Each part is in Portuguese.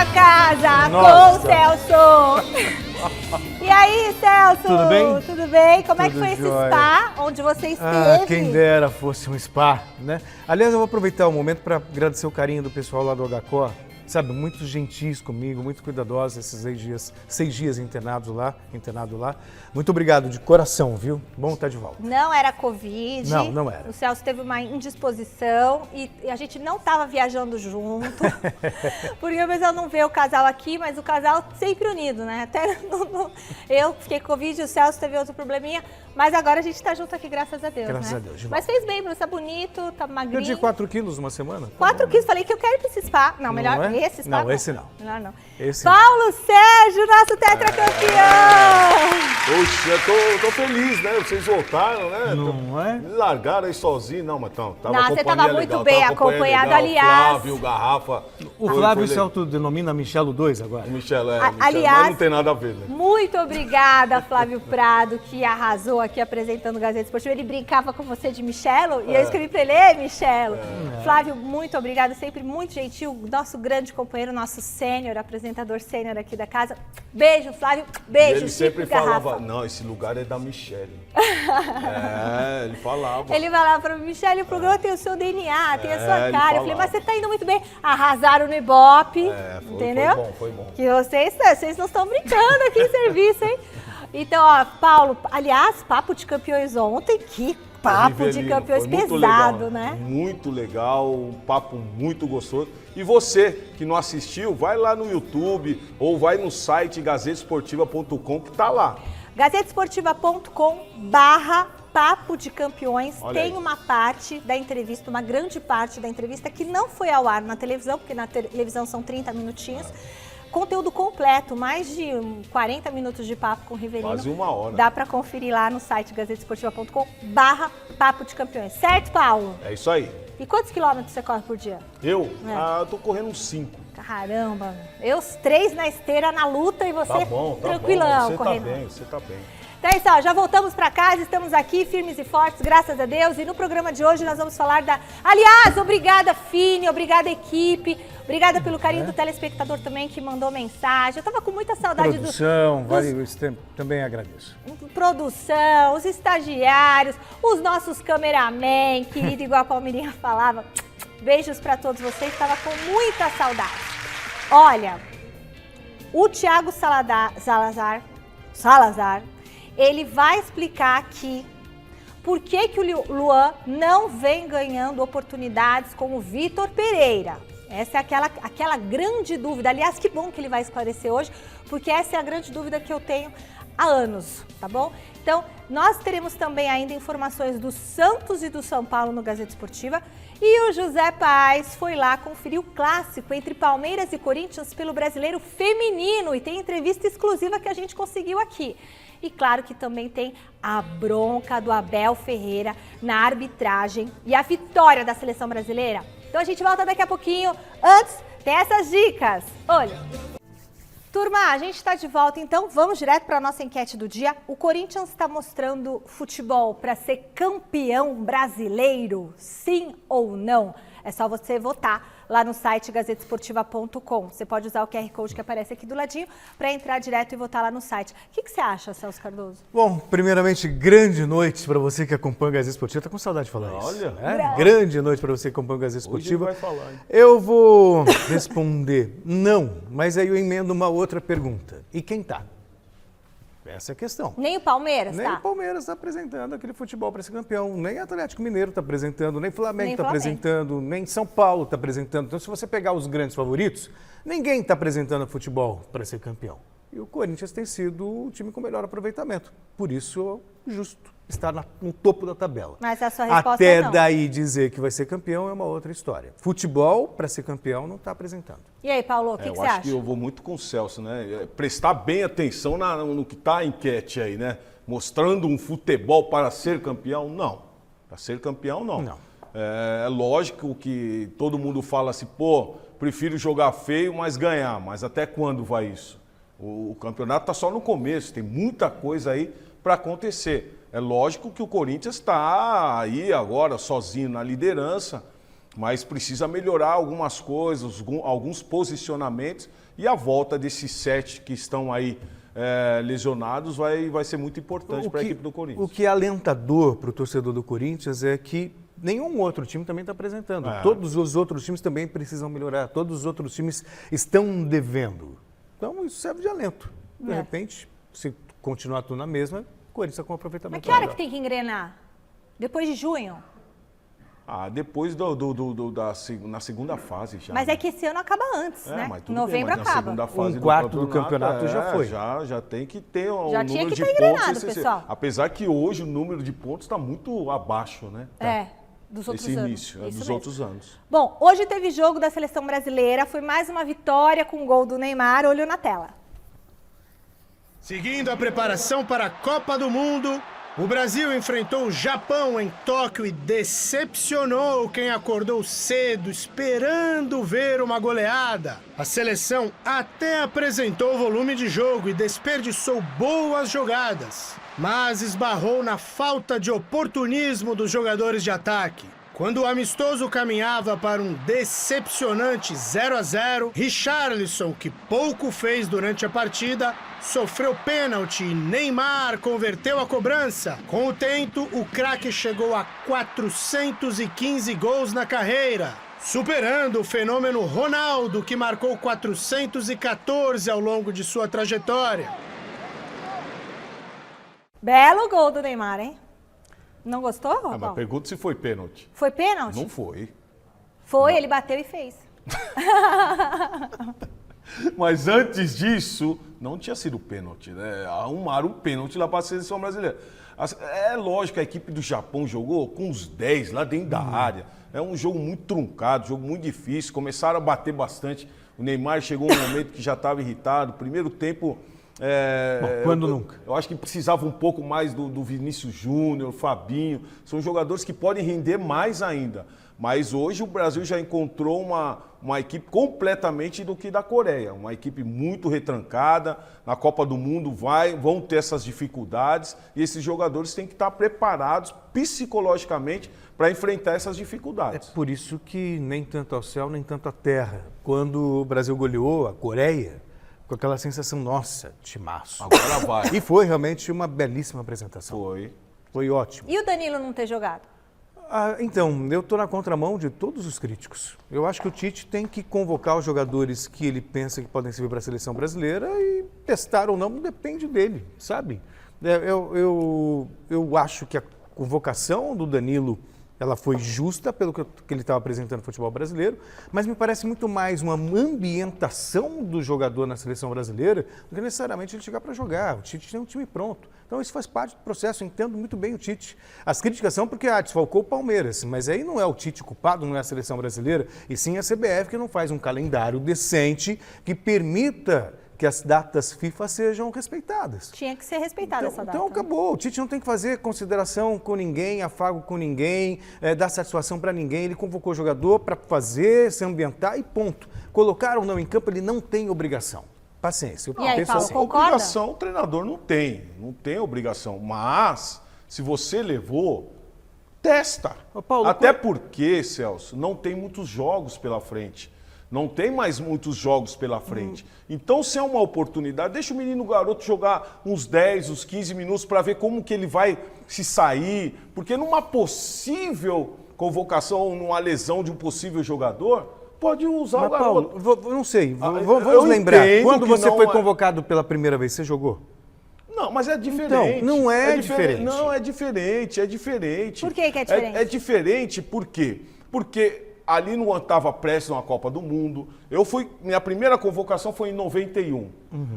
da casa, Nossa. com o Celso. E aí, Celso? Tudo bem? Tudo bem? Como é que Tudo foi esse jóia. spa onde você esteve? Quem dera fosse um spa, né? Aliás, eu vou aproveitar o momento para agradecer o carinho do pessoal lá do HCOR. Sabe, muito gentis comigo, muito cuidadosos esses 6 dias internado lá. Muito obrigado de coração, viu? Bom estar de volta. Não era Covid. Não era. O Celso teve uma indisposição e a gente não estava viajando junto. Porque o pessoal não vê o casal aqui, mas o casal sempre unido, né? Até eu fiquei com Covid, o Celso teve outro probleminha. Mas agora a gente está junto aqui, graças a Deus, Graças né? a Deus, Mas fez bem, você tá bonito, tá magrinho. Perdi 4 quilos uma semana. 4 quilos, falei que eu quero ir pra esse spa. Não, melhor Não é? esse spa. Não, esse não. Melhor não. Esse Paulo Sérgio, nosso tetracampeão! Poxa, eu tô feliz, né? Vocês voltaram, né? Não é? Me largaram aí sozinho. Não, mas tava Não, você companhia tava muito legal, bem tava companhia acompanhado, legal, aliás. Flávio, Garrafa. O Flávio se autodenomina Michelo 2 agora. Michel, Aliás, mas não tem nada a ver, né? Muito obrigada, Flávio Prado, que arrasou aqui apresentando o Gazeta Esportiva. Ele brincava com você de Michelo e eu escrevi pra ele, ei, Michelo. Flávio, muito obrigada, sempre muito gentil, nosso grande companheiro, nosso sênior, apresentador sênior aqui da casa. Beijo, Flávio, E beijo, ele sempre Chico Garrafa. falava, não, esse lugar é da Michelle. Ele falava. Ele vai lá para Michele, o programa tem o seu DNA, tem a sua ele cara. Eu falei, falava. mas você tá indo muito bem. Arrasaram no Ibope, entendeu? Foi bom. Que vocês não estão brincando aqui em serviço, hein? Então, ó, Paulo, aliás, papo de campeões ontem, que papo de Rivelino, campeões foi muito pesado, legal, né? Muito legal, um papo muito gostoso. E você que não assistiu, vai lá no YouTube ou vai no site gazetesportiva.com que tá lá. gazetesportiva.com/Papo de Campeões. Olha Tem aí. uma parte da entrevista, uma grande parte da entrevista que não foi ao ar na televisão, porque na televisão são 30 minutinhos. Conteúdo completo, mais de 40 minutos de papo com o Rivelino. Quase 1 hora. Dá para conferir lá no site gazetesportiva.com/Papo de Campeões. Certo, Paulo? É isso aí. E quantos quilômetros você corre por dia? Eu tô correndo uns 5. Caramba, eu os 3 na esteira, na luta e você Tá bom, tranquilão Você correndo. tá bem, você tá bem. Então é isso, ó, já voltamos para casa, estamos aqui firmes e fortes, graças a Deus. E no programa de hoje nós vamos falar da... Aliás, obrigada, Fini, obrigada, equipe. Obrigada pelo carinho do telespectador também que mandou mensagem. Eu tava com muita saudade Produção, também agradeço. Produção, os estagiários, os nossos cameramen, querido, igual a Palmeirinha falava. Beijos para todos vocês, estava com muita saudade. Olha, o Thiago Salazar, ele vai explicar aqui por que o Luan não vem ganhando oportunidades com o Vitor Pereira. Essa é aquela grande dúvida. Aliás, que bom que ele vai esclarecer hoje, porque essa é a grande dúvida que eu tenho há anos, tá bom? Então, nós teremos também ainda informações do Santos e do São Paulo no Gazeta Esportiva. E o José Paes foi lá conferir o clássico entre Palmeiras e Corinthians pelo Brasileiro Feminino. E tem entrevista exclusiva que a gente conseguiu aqui. E claro que também tem a bronca do Abel Ferreira na arbitragem e a vitória da seleção brasileira. Então a gente volta daqui a pouquinho. Antes, tem essas dicas. Olha. Turma, a gente está de volta, então vamos direto para a nossa enquete do dia. O Corinthians está mostrando futebol para ser campeão brasileiro? Sim ou não? É só você votar lá no site gazetesportiva.com. Você pode usar o QR Code que aparece aqui do ladinho para entrar direto e votar lá no site. O que você acha, Celso Cardoso? Bom, primeiramente, grande noite para você que acompanha o Gazeta Esportiva. Tá com saudade de falar isso. Olha. Grande noite para você que acompanha o Gazeta Esportiva. Hoje ele vai falar, hein? Eu vou responder não, mas aí eu emendo uma outra pergunta. E quem tá? Essa é a questão. Nem o Palmeiras, Nem tá? o Palmeiras está apresentando aquele futebol para ser campeão, nem Atlético Mineiro está apresentando, nem Flamengo está apresentando, nem São Paulo está apresentando. Então, se você pegar os grandes favoritos, ninguém está apresentando futebol para ser campeão. E o Corinthians tem sido o time com melhor aproveitamento. Por isso, justo estar no topo da tabela. Mas a sua resposta Até é não. daí dizer que vai ser campeão é uma outra história. Futebol, para ser campeão, não está apresentando. E aí, Paulo, o que você Eu acho acha? que eu vou muito com o Celso, né? Prestar bem atenção no que está a enquete aí, né? Mostrando um futebol para ser campeão, não. Para ser campeão, não. Não. É lógico que todo mundo fala assim, pô, prefiro jogar feio, mas ganhar. Mas até quando vai isso? O campeonato está só no começo, tem muita coisa aí para acontecer. É lógico que o Corinthians está aí agora sozinho na liderança, mas precisa melhorar algumas coisas, alguns posicionamentos, e a volta desses 7 que estão aí lesionados vai ser muito importante para a equipe do Corinthians. O que é alentador para o torcedor do Corinthians é que nenhum outro time também está apresentando. Todos os outros times também precisam melhorar, todos os outros times estão devendo. Então isso serve de alento. De repente, se continuar tudo na mesma, o Corinthians está com aproveitamento. Mas que hora que tem que engrenar? Depois de junho? Depois na segunda fase já. Mas é que esse ano acaba antes, né? Mas tudo Novembro bem, mas acaba. Na segunda fase do campeonato já foi. Já tem que ter um já número tinha que de estar pontos. engrenado, pessoal. Apesar que hoje o número de pontos está muito abaixo, né? Dos outros Esse anos. início, Isso dos mesmo. outros anos. Bom, hoje teve jogo da Seleção Brasileira, foi mais uma vitória com o gol do Neymar, olho na tela. Seguindo a preparação para a Copa do Mundo, o Brasil enfrentou o Japão em Tóquio e decepcionou quem acordou cedo esperando ver uma goleada. A seleção até apresentou volume de jogo e desperdiçou boas jogadas, mas esbarrou na falta de oportunismo dos jogadores de ataque. Quando o amistoso caminhava para um decepcionante 0-0, Richarlison, que pouco fez durante a partida, sofreu pênalti e Neymar converteu a cobrança. Com o tento, o craque chegou a 415 gols na carreira, superando o fenômeno Ronaldo, que marcou 414 ao longo de sua trajetória. Belo gol do Neymar, hein? Não gostou, Paulo? Mas pergunta se foi pênalti. Foi pênalti? Não foi. Foi, ele bateu e fez. Mas antes disso, não tinha sido pênalti, né? Arrumaram um pênalti lá para a seleção brasileira. É lógico que a equipe do Japão jogou com os 10 lá dentro da área. É um jogo muito truncado, jogo muito difícil. Começaram a bater bastante. O Neymar chegou um momento que já estava irritado. Primeiro tempo... quando nunca? Eu acho que precisava um pouco mais do Vinícius Júnior, Fabinho. São jogadores que podem render mais ainda. Mas hoje o Brasil já encontrou uma equipe completamente do que da Coreia. Uma equipe muito retrancada. Na Copa do Mundo vão ter essas dificuldades. E esses jogadores têm que estar preparados psicologicamente para enfrentar essas dificuldades. É por isso que nem tanto ao céu, nem tanto à terra. Quando o Brasil goleou a Coreia, com aquela sensação, nossa, timaço. Agora vai. E foi realmente uma belíssima apresentação. Foi ótimo. E o Danilo não ter jogado? Então, eu estou na contramão de todos os críticos. Eu acho que o Tite tem que convocar os jogadores que ele pensa que podem servir para a seleção brasileira e testar ou não, depende dele, sabe? Eu acho que a convocação do Danilo, ela foi justa pelo que ele estava apresentando no futebol brasileiro, mas me parece muito mais uma ambientação do jogador na seleção brasileira do que necessariamente ele chegar para jogar. O Tite tem um time pronto. Então isso faz parte do processo, eu entendo muito bem o Tite. As críticas são porque desfalcou o Palmeiras, mas aí não é o Tite culpado, não é a seleção brasileira, e sim a CBF que não faz um calendário decente que permita que as datas FIFA sejam respeitadas. Tinha que ser respeitada essa data. Então acabou, o Tite não tem que fazer consideração com ninguém, afago com ninguém, dar satisfação para ninguém. Ele convocou o jogador para fazer, se ambientar e ponto. Colocar ou não em campo, ele não tem obrigação. Paciência. E aí, Paulo, concorda? Obrigação o treinador não tem obrigação. Mas, se você levou, testa. Paulo, até porque, Celso, não tem muitos jogos pela frente. Não tem mais muitos jogos pela frente. Então, se é uma oportunidade, deixa o menino garoto jogar uns 10, uns 15 minutos para ver como que ele vai se sair. Porque numa possível convocação, numa lesão de um possível jogador, pode usar o garoto. Paulo, não sei, vamos lembrar. Quando você foi convocado pela primeira vez, você jogou? Não, mas é diferente. Então, não é diferente. Não, é diferente. Por que é diferente? É diferente por quê? Porque ali não estava prestes numa Copa do Mundo. Minha primeira convocação foi em 91.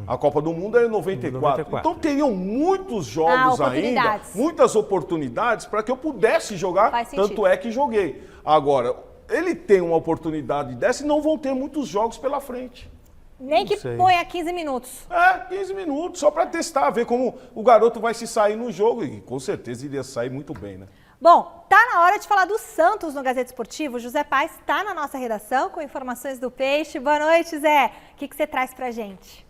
A Copa do Mundo era em 94. Então teriam muitos jogos ainda, muitas oportunidades para que eu pudesse jogar, tanto é que joguei. Agora, ele tem uma oportunidade dessa e não vão ter muitos jogos pela frente. Nem que ponha 15 minutos. 15 minutos, só para testar, ver como o garoto vai se sair no jogo. E com certeza iria sair muito bem, né? Bom, tá na hora de falar do Santos no Gazeta Esportivo. José Paes está na nossa redação com informações do Peixe. Boa noite, Zé. O que você traz pra gente?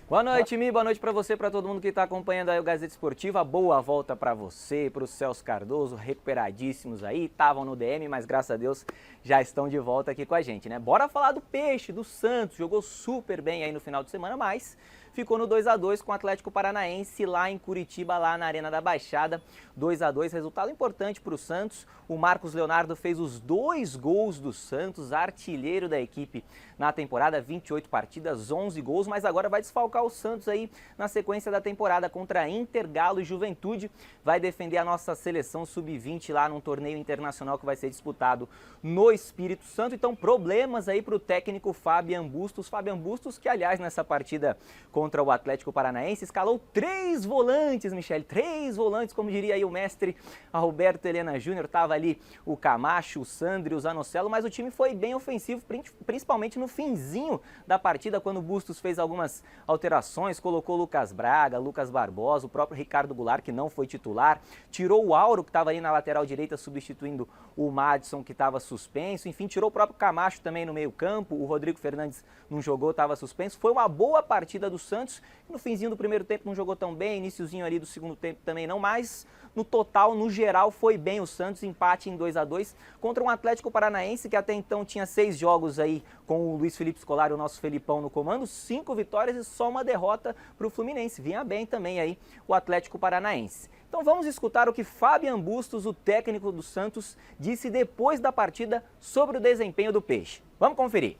Boa noite, Mi. Boa noite para você, para todo mundo que está acompanhando aí o Gazeta Esportiva. Boa volta para você, para o Celso Cardoso, recuperadíssimos aí. Estavam no DM, mas graças a Deus já estão de volta aqui com a gente, né? Bora falar do Peixe, do Santos. Jogou super bem aí no final de semana, mas ficou no 2-2 com o Atlético Paranaense lá em Curitiba, lá na Arena da Baixada. 2-2, resultado importante para o Santos. O Marcos Leonardo fez os 2 gols do Santos, artilheiro da equipe na temporada, 28 partidas, 11 gols, mas agora vai desfalcar o Santos aí na sequência da temporada contra Inter, Galo e Juventude. Vai defender a nossa seleção sub-20 lá num torneio internacional que vai ser disputado no Espírito Santo. Então, problemas aí para o técnico Fabian Bustos. Fabian Bustos, que aliás nessa partida contra o Atlético Paranaense escalou 3 volantes, Michele, 3 volantes, como diria aí o mestre Roberto Helena Júnior. Tava ali o Camacho, o Sandri, o Zanocelo, mas o time foi bem ofensivo, principalmente no finzinho da partida, quando o Bustos fez algumas alterações, colocou Lucas Braga, Lucas Barbosa, o próprio Ricardo Goulart, que não foi titular, tirou o Auro, que estava ali na lateral direita, substituindo o Madison, que estava suspenso, enfim, tirou o próprio Camacho também no meio campo, o Rodrigo Fernandes não jogou, estava suspenso. Foi uma boa partida do Santos, no finzinho do primeiro tempo não jogou tão bem, iniciozinho ali do segundo tempo também não, mas no total, no geral, foi bem o Santos, empate em 2-2 contra um Atlético Paranaense que até então tinha 6 jogos aí com o Luiz Felipe Scolari, o nosso Felipão no comando, 5 vitórias e só uma derrota para o Fluminense. Vinha bem também aí o Atlético Paranaense. Então vamos escutar o que Fabian Bustos, o técnico do Santos, disse depois da partida sobre o desempenho do Peixe. Vamos conferir.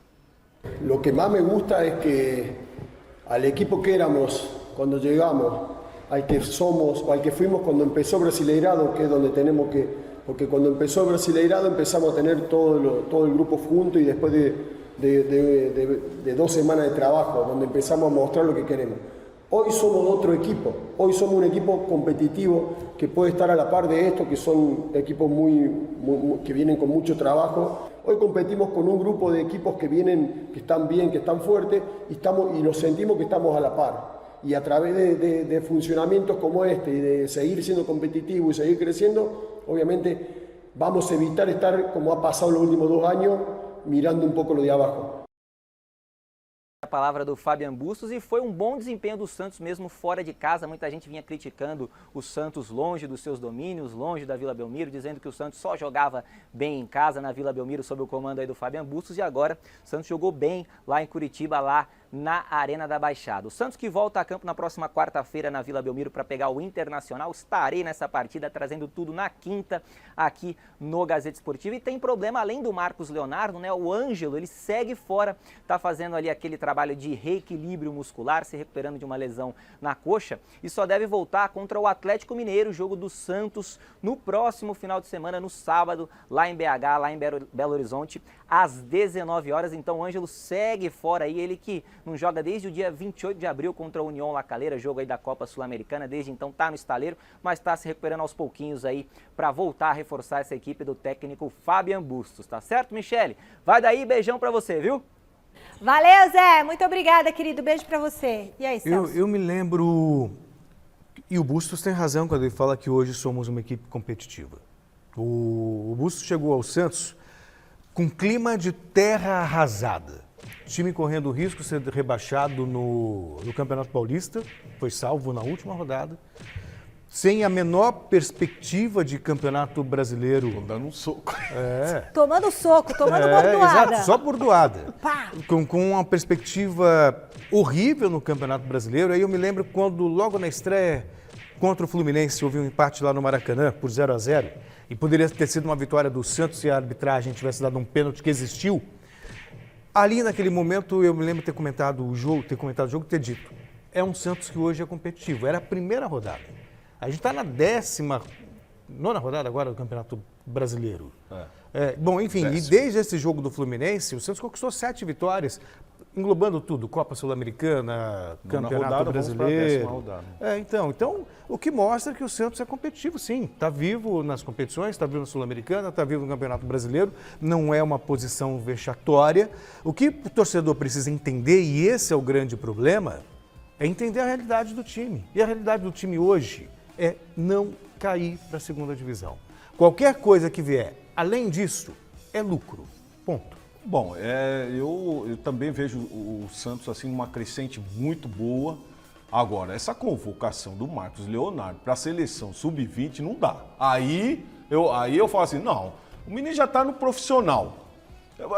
Lo que más me gusta es que al equipo que éramos cuando llegamos, al que somos o al que fuimos cuando empezó Brasileirado, que es donde tenemos que, porque cuando empezó Brasileirado empezamos a tener todo el grupo junto y después de 2 semanas de trabajo, donde empezamos a mostrar lo que queremos. Hoy somos otro equipo, hoy somos un equipo competitivo que puede estar a la par de esto, que son equipos que vienen con mucho trabajo. Hoy competimos con un grupo de equipos que vienen, que están bien, que están fuertes y nos sentimos que estamos a la par. Y a través de funcionamientos como este y de seguir siendo competitivo y seguir creciendo, obviamente vamos a evitar estar, como ha pasado los últimos 2 años, mirando un poco lo de abajo. A palavra do Fabian Bustos, e foi um bom desempenho do Santos mesmo fora de casa. Muita gente vinha criticando o Santos longe dos seus domínios, longe da Vila Belmiro, dizendo que o Santos só jogava bem em casa na Vila Belmiro sob o comando aí do Fabian Bustos, e agora o Santos jogou bem lá em Curitiba, lá na Arena da Baixada. O Santos que volta a campo na próxima quarta-feira na Vila Belmiro para pegar o Internacional. Estarei nessa partida trazendo tudo na quinta aqui no Gazeta Esportiva. E tem problema além do Marcos Leonardo, né? O Ângelo, ele segue fora, tá fazendo ali aquele trabalho de reequilíbrio muscular, se recuperando de uma lesão na coxa e só deve voltar contra o Atlético Mineiro, jogo do Santos no próximo final de semana, no sábado, lá em BH, lá em Belo Horizonte, às 19 horas. Então o Ângelo segue fora aí, ele que não joga desde o dia 28 de abril contra o União La Calera, jogo aí da Copa Sul-Americana, desde então tá no estaleiro, mas tá se recuperando aos pouquinhos aí para voltar a reforçar essa equipe do técnico Fabian Bustos, tá certo, Michele? Vai daí, beijão para você, viu? Valeu, Zé. Muito obrigada, querido. Beijo pra você. E aí, Celso? Eu me lembro, e o Bustos tem razão quando ele fala que hoje somos uma equipe competitiva. O Bustos chegou ao Santos com clima de terra arrasada. Time correndo o risco de ser rebaixado no Campeonato Paulista, foi salvo na última rodada. Sem a menor perspectiva de campeonato brasileiro. Tô dando um soco. Tomando soco, tomando bordoada. Exato, só bordoada. Pá. Com uma perspectiva horrível no campeonato brasileiro. Aí eu me lembro quando, logo na estreia contra o Fluminense, houve um empate lá no Maracanã por 0-0. E poderia ter sido uma vitória do Santos se a arbitragem tivesse dado um pênalti que existiu. Ali naquele momento eu me lembro ter comentado o jogo e ter dito: é um Santos que hoje é competitivo. Era a primeira rodada. A gente está na 19ª rodada agora do Campeonato Brasileiro. Bom, enfim, e desde esse jogo do Fluminense, o Santos conquistou 7 vitórias, englobando tudo: Copa Sul-Americana, Campeonato Brasileiro. Então, o que mostra que o Santos é competitivo, sim. Está vivo nas competições, está vivo na Sul-Americana, está vivo no Campeonato Brasileiro. Não é uma posição vexatória. O que o torcedor precisa entender, e esse é o grande problema, é entender a realidade do time. E a realidade do time hoje é não cair para a segunda divisão. Qualquer coisa que vier além disso é lucro. Ponto. Bom, eu também vejo o Santos assim numa crescente muito boa. Agora, essa convocação do Marcos Leonardo para a seleção sub-20 não dá. Aí eu falo assim, não, o menino já está no profissional.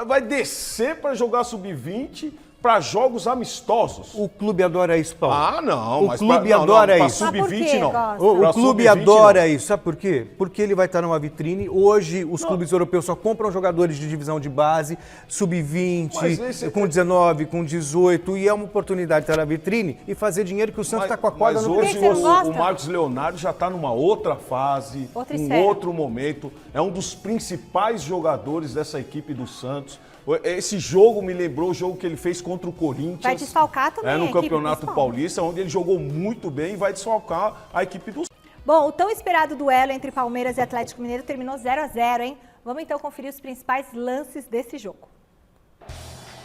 Vai descer para jogar sub-20 para jogos amistosos. O clube adora isso, Paulo. Ah, não. O clube adora isso. Mas por Sub-20 quê, não. Costa? O Pra clube sub-20, adora não. isso. Sabe por quê? Porque ele vai estar numa vitrine. Hoje, os clubes europeus só compram jogadores de divisão de base, Mas sub-20, esse- com 19, com 18. E é uma oportunidade de estar na vitrine e fazer dinheiro que o Santos está com a corda Mas no hoje Por que você não gosta? o Marcos Leonardo já está numa outra fase, Outra um esfera. outro momento. É um dos principais jogadores dessa equipe do Santos. Esse jogo me lembrou o jogo que ele fez contra o Corinthians. Vai desfalcar também a no equipe Campeonato principal. Paulista, onde ele jogou muito bem e vai desfalcar a equipe do Santos. Bom, o tão esperado duelo entre Palmeiras e Atlético Mineiro terminou 0-0, hein? Vamos então conferir os principais lances desse jogo.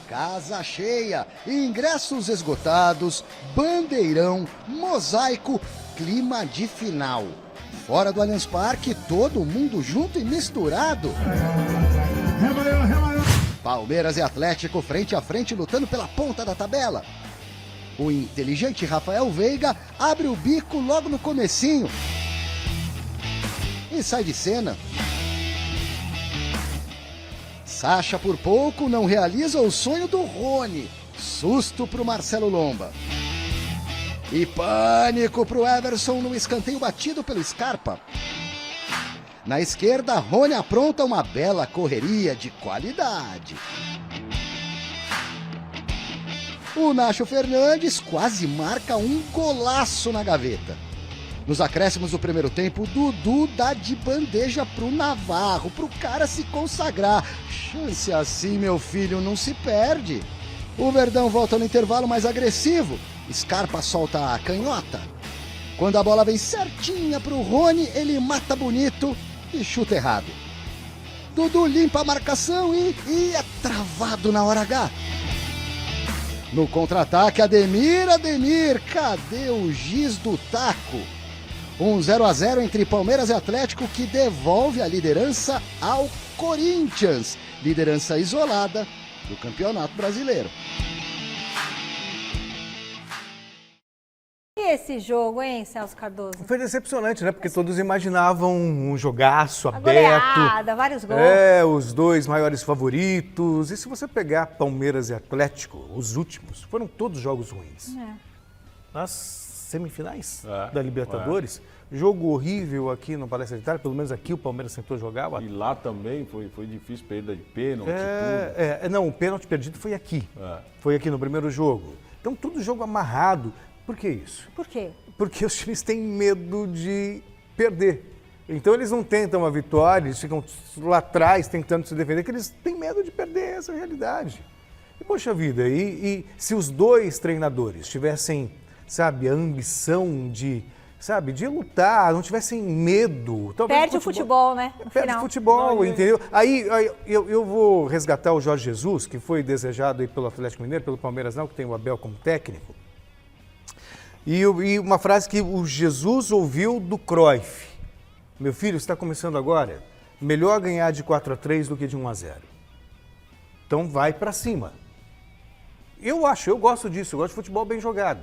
Casa cheia, ingressos esgotados, bandeirão, mosaico, clima de final. Fora do Allianz Parque, todo mundo junto e misturado. Palmeiras e Atlético frente a frente lutando pela ponta da tabela. O inteligente Rafael Veiga abre o bico logo no comecinho e sai de cena. Sacha por pouco não realiza o sonho do Rony. Susto pro Marcelo Lomba. E pânico pro Everson no escanteio batido pelo Scarpa. Na esquerda, Rony apronta uma bela correria de qualidade. O Nacho Fernandes quase marca um golaço na gaveta. Nos acréscimos do primeiro tempo, Dudu dá de bandeja pro Navarro, pro cara se consagrar. Chance assim, meu filho, não se perde. O Verdão volta no intervalo mais agressivo. Scarpa solta a canhota. Quando a bola vem certinha pro Rony, ele mata bonito e chuta errado. Dudu limpa a marcação e é travado na hora H. No contra-ataque, Ademir, cadê o giz do taco? 0-0 entre Palmeiras e Atlético que devolve a liderança ao Corinthians. Liderança isolada do Campeonato Brasileiro. E esse jogo, hein, Celso Cardoso? Foi decepcionante, né? Porque todos imaginavam um jogaço A aberto. goleada, vários gols. Os dois maiores favoritos. E se você pegar Palmeiras e Atlético, os últimos, foram todos jogos ruins. Nas semifinais da Libertadores, jogo horrível aqui no Palestra de Itália, pelo menos aqui o Palmeiras tentou jogar. E lá também foi difícil, perda de pênalti, tudo. Não, o pênalti perdido foi aqui. Foi aqui no primeiro jogo. Então, tudo jogo amarrado. Por que isso? Por quê? Porque os times têm medo de perder. Então eles não tentam a vitória, eles ficam lá atrás tentando se defender, porque eles têm medo de perder essa realidade. E poxa vida, e se os dois treinadores tivessem, sabe, a ambição de lutar, não tivessem medo... Perde o futebol, né? Perde o futebol, entendeu? Aí eu vou resgatar o Jorge Jesus, que foi desejado aí pelo Atlético Mineiro, pelo Palmeiras não, que tem o Abel como técnico. E uma frase que o Jesus ouviu do Cruyff. Meu filho, você está começando agora? Melhor ganhar de 4-3 do que de 1-0. Então vai para cima. Eu gosto disso, eu gosto de futebol bem jogado.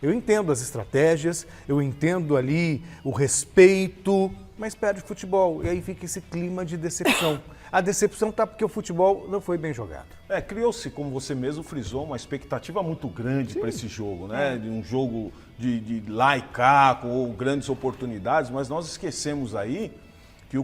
Eu entendo as estratégias, eu entendo ali o respeito, mas perde o futebol. E aí fica esse clima de decepção. A decepção está porque o futebol não foi bem jogado. Criou-se, como você mesmo frisou, uma expectativa muito grande para esse jogo, né? De um jogo de lá e cá, com grandes oportunidades, mas nós esquecemos aí que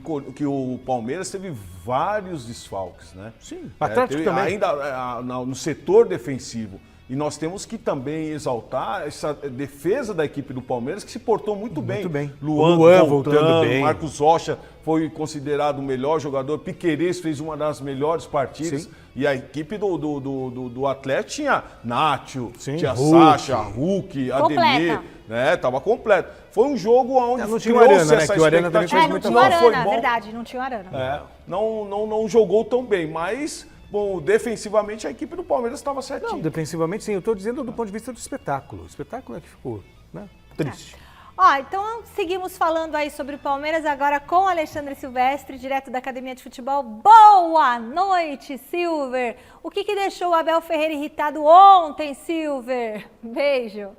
o Palmeiras teve vários desfalques, né? Sim, o Atlético também. Ainda no setor defensivo. E nós temos que também exaltar essa defesa da equipe do Palmeiras, que se portou muito bem. Muito bem. Luan voltando bem. Marcos Rocha foi considerado o melhor jogador. Piquerez fez uma das melhores partidas. Sim. E a equipe do Atlético tinha Nacho, tinha Hulk. Sacha, Hulk, Ademir. Né? Tava completo. Foi um jogo onde não tinha o Arana, né? Que o Arana também fez não muita tinha o falta. Arana, verdade, não tinha o Arana. Não jogou tão bem, mas... Bom, defensivamente a equipe do Palmeiras estava certinha. Não, defensivamente sim, eu estou dizendo do ponto de vista do espetáculo. O espetáculo é que ficou, né, triste. Ó, então seguimos falando aí sobre o Palmeiras agora com Alexandre Silvestre, direto da Academia de Futebol. Boa noite, Silver! O que deixou o Abel Ferreira irritado ontem, Silver? Beijo.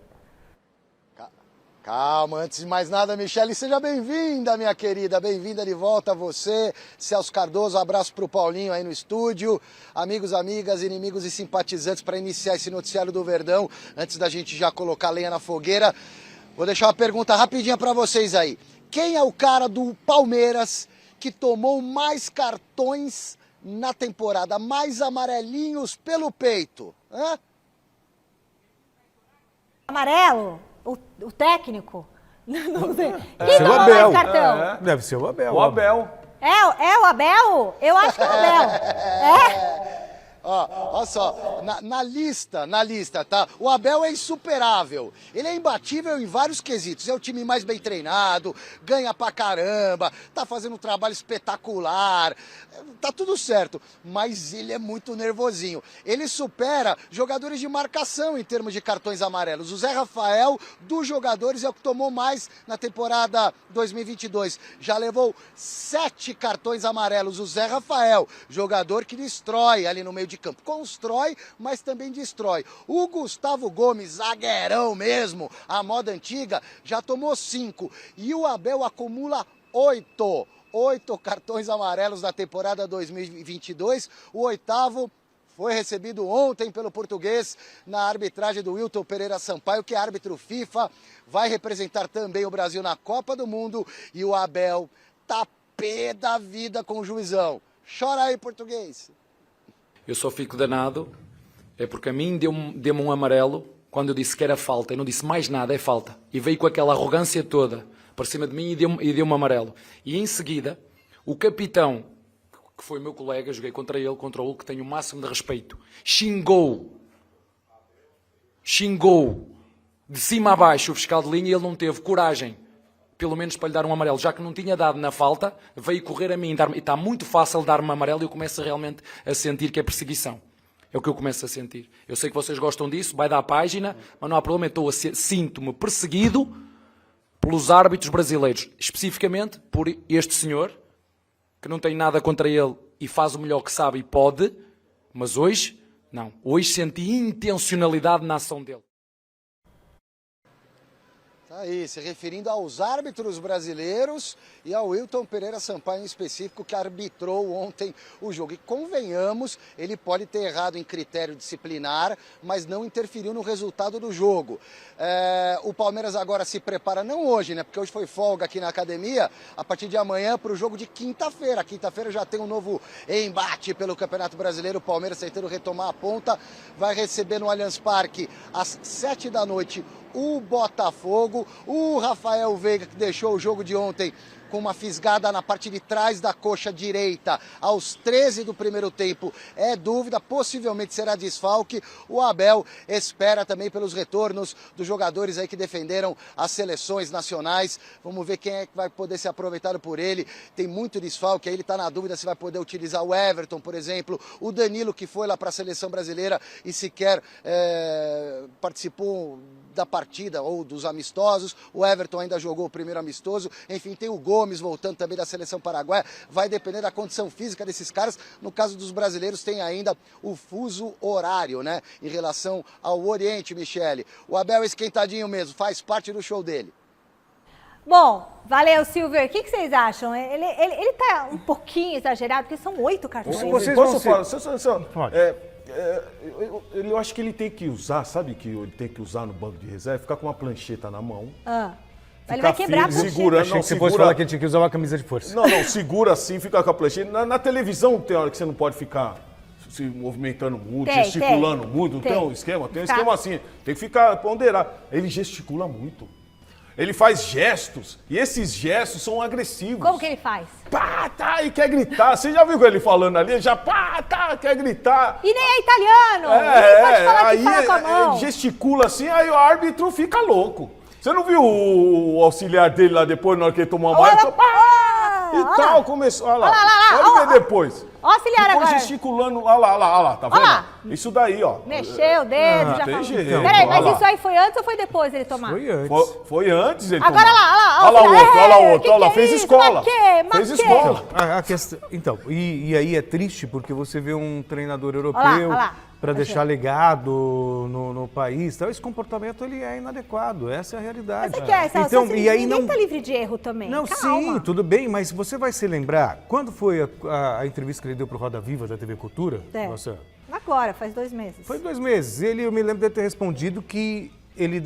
Calma, antes de mais nada, Michele, seja bem-vinda, minha querida, bem-vinda de volta a você, Celso Cardoso, abraço pro Paulinho aí no estúdio, amigos, amigas, inimigos e simpatizantes para iniciar esse noticiário do Verdão, antes da gente já colocar lenha na fogueira, vou deixar uma pergunta rapidinha para vocês aí, quem é o cara do Palmeiras que tomou mais cartões na temporada, mais amarelinhos pelo peito, hã? Amarelo? O técnico? Não sei. Quem Seu tomou Abel. mais cartão? Deve ser o Abel. O Abel. É o Abel? Eu acho que é o Abel. É? Olha só, na lista, tá? O Abel é insuperável. Ele é imbatível em vários quesitos. É o time mais bem treinado, ganha pra caramba, tá fazendo um trabalho espetacular, tá tudo certo. Mas ele é muito nervosinho. Ele supera jogadores de marcação em termos de cartões amarelos. O Zé Rafael, dos jogadores, é o que tomou mais na temporada 2022. Já levou 7 cartões amarelos. O Zé Rafael, jogador que destrói ali no meio de campo. Constrói, mas também destrói. O Gustavo Gomes, zagueirão mesmo, a moda antiga, já tomou 5. E o Abel acumula 8 cartões amarelos na temporada 2022. O 8º foi recebido ontem pelo Português na arbitragem do Wilton Pereira Sampaio, que é árbitro FIFA, vai representar também o Brasil na Copa do Mundo. E o Abel tá pé da vida com o juizão. Chora aí, Português. Eu só fico danado, é porque a mim deu-me um amarelo quando eu disse que era falta. Eu não disse mais nada, é falta. E veio com aquela arrogância toda para cima de mim e deu-me amarelo. E em seguida, o capitão, que foi meu colega, joguei contra ele, contra o Hulk, que tenho o máximo de respeito, xingou de cima a baixo o fiscal de linha e ele não teve coragem, pelo menos para lhe dar um amarelo, já que não tinha dado na falta, veio correr a mim e está muito fácil dar-me amarelo e eu começo realmente a sentir que é perseguição. É o que eu começo a sentir. Eu sei que vocês gostam disso, vai dar a página, mas não há problema, sinto-me perseguido pelos árbitros brasileiros, especificamente por este senhor, que não tem nada contra ele e faz o melhor que sabe e pode, mas hoje, não. Hoje senti intencionalidade na ação dele. Tá aí, se referindo aos árbitros brasileiros e ao Wilton Pereira Sampaio em específico, que arbitrou ontem o jogo. E convenhamos, ele pode ter errado em critério disciplinar, mas não interferiu no resultado do jogo. O Palmeiras agora se prepara, não hoje, né? Porque hoje foi folga aqui na academia, a partir de amanhã para o jogo de quinta-feira. Quinta-feira já tem um novo embate pelo Campeonato Brasileiro. O Palmeiras tentando retomar a ponta, vai receber no Allianz Parque às 7 da noite o Botafogo. O Rafael Veiga, que deixou o jogo de ontem com uma fisgada na parte de trás da coxa direita aos 13 do primeiro tempo, é dúvida, possivelmente será desfalque. O Abel espera também pelos retornos dos jogadores aí que defenderam as seleções nacionais. Vamos ver quem é que vai poder ser aproveitado por ele. Tem muito desfalque, aí ele está na dúvida se vai poder utilizar o Everton, por exemplo, o Danilo, que foi lá para a seleção brasileira e sequer participou da partida ou dos amistosos. O Everton ainda jogou o primeiro amistoso. Enfim, tem o Gomes voltando também da seleção paraguaia. Vai depender da condição física desses caras. No caso dos brasileiros, tem ainda o fuso horário, né? Em relação ao Oriente, Michele. O Abel é esquentadinho mesmo, faz parte do show dele. Bom, valeu, Silver. O que vocês acham? Ele tá um pouquinho exagerado, porque são 8 cartões. Posso falar? Eu acho que ele tem que usar, sabe que ele tem que usar no banco de reserva? Ficar com uma plancheta na mão. Ele vai quebrar a plancheta. Segurando, Achei que você fosse falar que ele tinha que usar uma camisa de força. Não, segura assim, fica com a plancheta. Na televisão tem hora que você não pode ficar se movimentando muito, gesticulando muito. Não tem um esquema? Tem um esquema assim. Tem que ficar ponderar. Ele gesticula muito. Ele faz gestos, e esses gestos são agressivos. Como que ele faz? Pá, tá, e quer gritar. Você já viu ele falando ali? Ele já, pá, tá, quer gritar. E nem é italiano. Nem pode falar que fala com a mão. Ele gesticula assim, aí o árbitro fica louco. Você não viu o auxiliar dele lá depois, na hora que ele tomou a bola? E tal, começou. Olha lá. Pode ver depois. Ó, auxiliar depois agora. gesticulando. Olha lá. Tá vendo? lá. Isso daí, ó. Mexeu o dedo, já tem falou. jeito. Peraí, Olha mas lá. isso aí foi antes ou foi depois ele tomar? Foi antes. Foi antes ele Agora tomar. olha lá o outro. Olha lá. Fez escola. Fez escola. A questão, então, e aí é triste porque você vê um treinador europeu Olha lá. para deixar legado no país, então esse comportamento ele é inadequado, essa é a realidade. Mas é que é, Celso, então, assim, e aí ninguém não tá livre de erro também. Não, Calma. sim, tudo bem, mas você vai se lembrar, quando foi a entrevista que ele deu pro Roda Viva da TV Cultura? É. Nossa, Agora, faz 2 meses. foi 2 meses. Eu me lembro de ter respondido que ele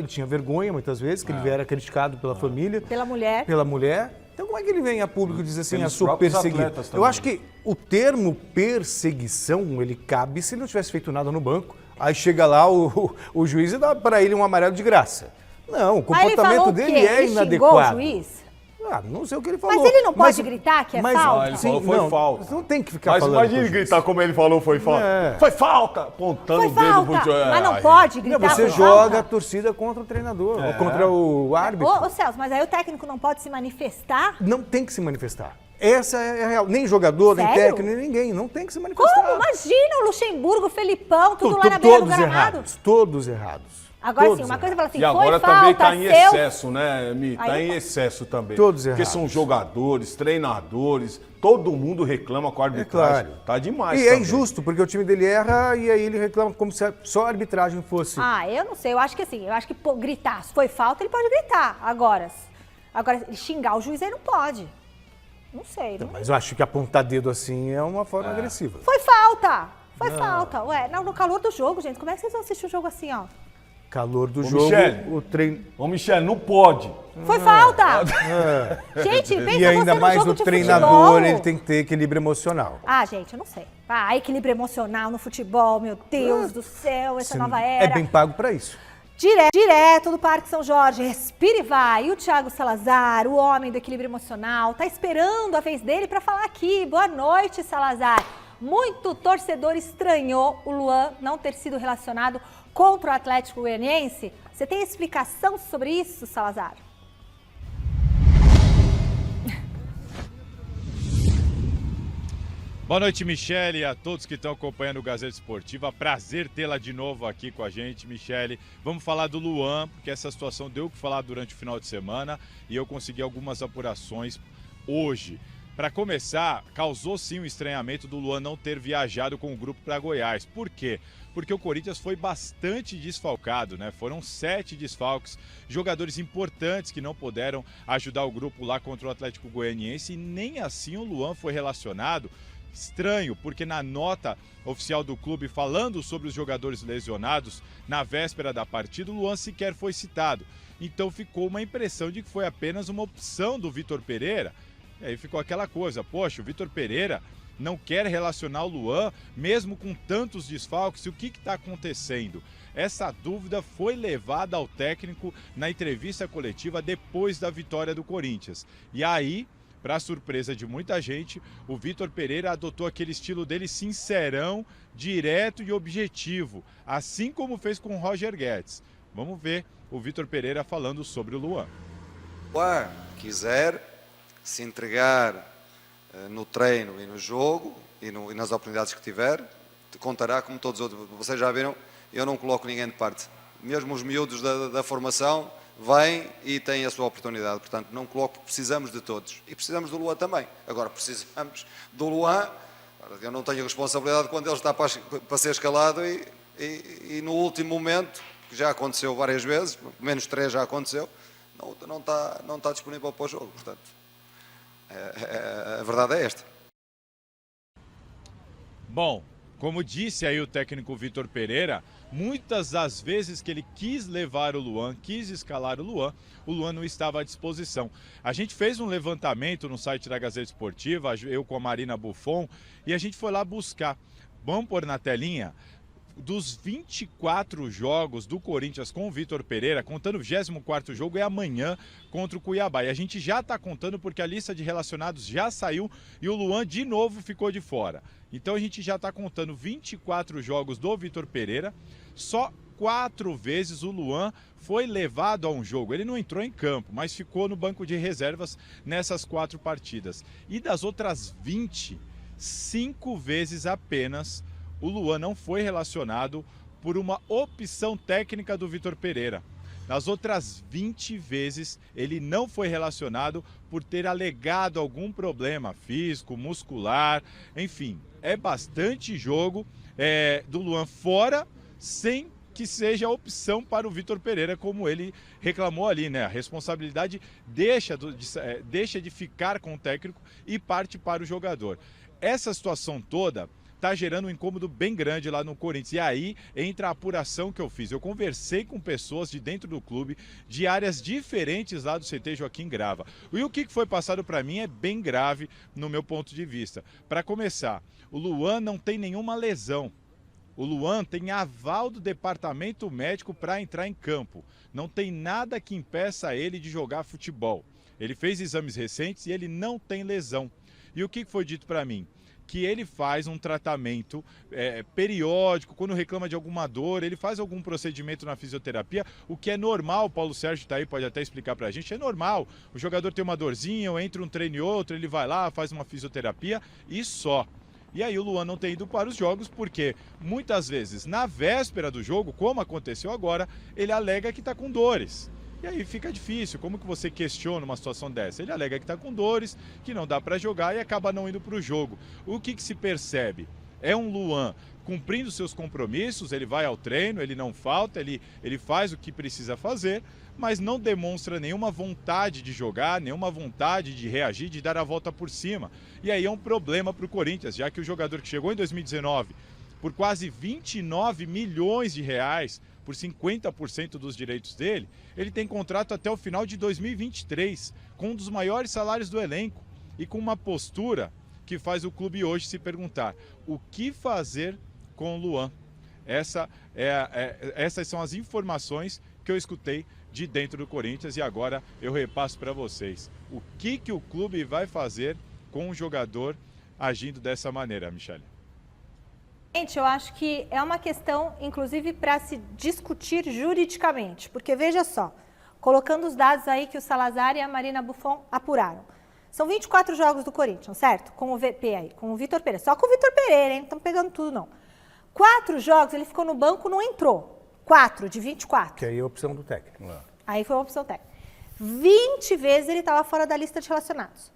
tinha vergonha muitas vezes, que ele era criticado pela família. Pela mulher. Pela mulher. Então como é que ele vem a público dizer assim, Pelos sou próprios perseguido? atletas Eu também. acho que o termo perseguição, ele cabe se ele não tivesse feito nada no banco. Aí chega lá o juiz e dá para ele um amarelo de graça. Não, o Aí ele comportamento falou o dele quê? é Ele inadequado. xingou o juiz? Ah, não sei o que ele falou. Mas ele não pode gritar que é falta? Ele falou foi falta. Você não tem que ficar Mas falando. imagine com o juiz. gritar como ele falou, foi falta. É. Foi falta! Apontando Foi o dedo falta, pro mas não aí. pode Não, gritar você foi joga a falta. torcida contra o treinador, ou contra o árbitro. Ô, Celso, mas aí o técnico não pode se manifestar? Não tem que se manifestar. Essa é a real. Nem jogador, nem Sério? técnico, nem ninguém. Não tem que se manifestar. Como? Imagina o Luxemburgo, o Felipão, tudo lá na beira do Todos gramado. errados. Todos errados. Agora Todos sim, uma coisa é falar assim, E agora foi também falta, tá em seu... excesso, né, Mi? Tá Aí em não- excesso também. Todos Porque errados. são jogadores, treinadores, todo mundo reclama com a É arbitragem. claro. Tá demais E é também. injusto, porque o time dele erra e aí ele reclama como se só a arbitragem fosse. Ah, eu não sei, eu acho que assim, pô, gritar, se foi falta, ele pode gritar. Agora, ele xingar o juiz, aí não pode. Não sei, não... Mas eu acho que apontar dedo assim é uma forma agressiva. Foi falta! Foi falta. Ué, no calor do jogo, gente, como é que vocês vão assistir o jogo assim, ó? Calor do Ô, jogo, Michele. o treino. Ô, Michel, não pode. Foi falta! Gente, pensa E ainda você mais no jogo o de treinador, futebol. ele tem que ter equilíbrio emocional. Ah, gente, eu não sei. Ah, equilíbrio emocional no futebol, meu Deus do céu, essa nova era. É bem pago pra isso. Direto do Parque São Jorge, respira e vai. E o Thiago Salazar, o homem do equilíbrio emocional, tá esperando a vez dele para falar aqui. Boa noite, Salazar. Muito torcedor estranhou o Luan não ter sido relacionado contra o Atlético Goianiense. Você tem explicação sobre isso, Salazar? Boa noite, Michele, e a todos que estão acompanhando o Gazeta Esportiva. Prazer tê-la de novo aqui com a gente, Michele. Vamos falar do Luan, porque essa situação deu o que falar durante o final de semana e eu consegui algumas apurações hoje. Para começar, causou sim um estranhamento do Luan não ter viajado com o grupo para Goiás. Por quê? Porque o Corinthians foi bastante desfalcado, né? Foram 7 desfalques, jogadores importantes que não puderam ajudar o grupo lá contra o Atlético Goianiense e nem assim o Luan foi relacionado. Estranho, porque na nota oficial do clube falando sobre os jogadores lesionados na véspera da partida, o Luan sequer foi citado. Então ficou uma impressão de que foi apenas uma opção do Vitor Pereira. E aí ficou aquela coisa, poxa, o Vitor Pereira não quer relacionar o Luan, mesmo com tantos desfalques, o que está acontecendo? Essa dúvida foi levada ao técnico na entrevista coletiva depois da vitória do Corinthians. E aí, para surpresa de muita gente, o Vitor Pereira adotou aquele estilo dele sincerão, direto e objetivo, assim como fez com o Roger Guedes. Vamos ver o Vitor Pereira falando sobre o Luan. Luan quiser se entregar no treino e no jogo e nas oportunidades que tiver, contará como todos os outros. Vocês já viram, eu não coloco ninguém de parte. Mesmo os miúdos da formação vêm e têm a sua oportunidade. Portanto, não coloco, precisamos de todos. E precisamos do Luan também. Agora, precisamos do Luan. Eu não tenho responsabilidade quando ele está para ser escalado e no último momento, que já aconteceu várias vezes, menos 3 já aconteceu, não está disponível para o jogo. Portanto, a verdade é esta. Bom, como disse aí o técnico Vitor Pereira, muitas das vezes que ele quis levar o Luan, quis escalar o Luan não estava à disposição. A gente fez um levantamento no site da Gazeta Esportiva, eu com a Marina Buffon, e a gente foi lá buscar. Vamos pôr na telinha. Dos 24 jogos do Corinthians com o Vitor Pereira, contando o 24º jogo, é amanhã contra o Cuiabá. E a gente já está contando porque a lista de relacionados já saiu e o Luan de novo ficou de fora. Então a gente já está contando 24 jogos do Vitor Pereira, só 4 vezes o Luan foi levado a um jogo. Ele não entrou em campo, mas ficou no banco de reservas nessas 4 partidas. E das outras 20, 5 vezes apenas o Luan não foi relacionado por uma opção técnica do Vitor Pereira. Nas outras 20 vezes, ele não foi relacionado por ter alegado algum problema físico, muscular, enfim. É bastante jogo do Luan fora, sem que seja a opção para o Vitor Pereira, como ele reclamou ali, né? A responsabilidade deixa de ficar com o técnico e parte para o jogador. Essa situação toda está gerando um incômodo bem grande lá no Corinthians. E aí entra a apuração que eu fiz. Eu conversei com pessoas de dentro do clube, de áreas diferentes lá do CT Joaquim Grava. E o que foi passado para mim é bem grave no meu ponto de vista. Para começar, o Luan não tem nenhuma lesão. O Luan tem aval do departamento médico para entrar em campo. Não tem nada que impeça ele de jogar futebol. Ele fez exames recentes e ele não tem lesão. E o que foi dito para mim? Que ele faz um tratamento periódico, quando reclama de alguma dor, ele faz algum procedimento na fisioterapia, o que é normal. O Paulo Sérgio está aí, pode até explicar pra gente, é normal. O jogador tem uma dorzinha, ou entre um treino e outro, ele vai lá, faz uma fisioterapia e só. E aí o Luan não tem ido para os jogos porque muitas vezes, na véspera do jogo, como aconteceu agora, ele alega que está com dores. E aí fica difícil, como que você questiona uma situação dessa? Ele alega que está com dores, que não dá para jogar e acaba não indo para o jogo. O que se percebe? É um Luan cumprindo seus compromissos, ele vai ao treino, ele não falta, ele faz o que precisa fazer, mas não demonstra nenhuma vontade de jogar, nenhuma vontade de reagir, de dar a volta por cima. E aí é um problema para o Corinthians, já que o jogador que chegou em 2019 por quase 29 milhões de reais, por 50% dos direitos dele, ele tem contrato até o final de 2023, com um dos maiores salários do elenco e com uma postura que faz o clube hoje se perguntar o que fazer com o Luan. Essas são as informações que eu escutei de dentro do Corinthians e agora eu repasso para vocês. O que o clube vai fazer com o jogador agindo dessa maneira, Michele? Gente, eu acho que é uma questão, inclusive, para se discutir juridicamente, porque veja só, colocando os dados aí que o Salazar e a Marina Buffon apuraram. São 24 jogos do Corinthians, certo? Com o VP aí, com o Vitor Pereira. Só com o Vitor Pereira, hein? Não estão pegando tudo, não. 4 jogos, ele ficou no banco, não entrou. 4 de 24. Que aí é a opção do técnico. Aí foi uma opção técnica. 20 vezes ele estava fora da lista de relacionados.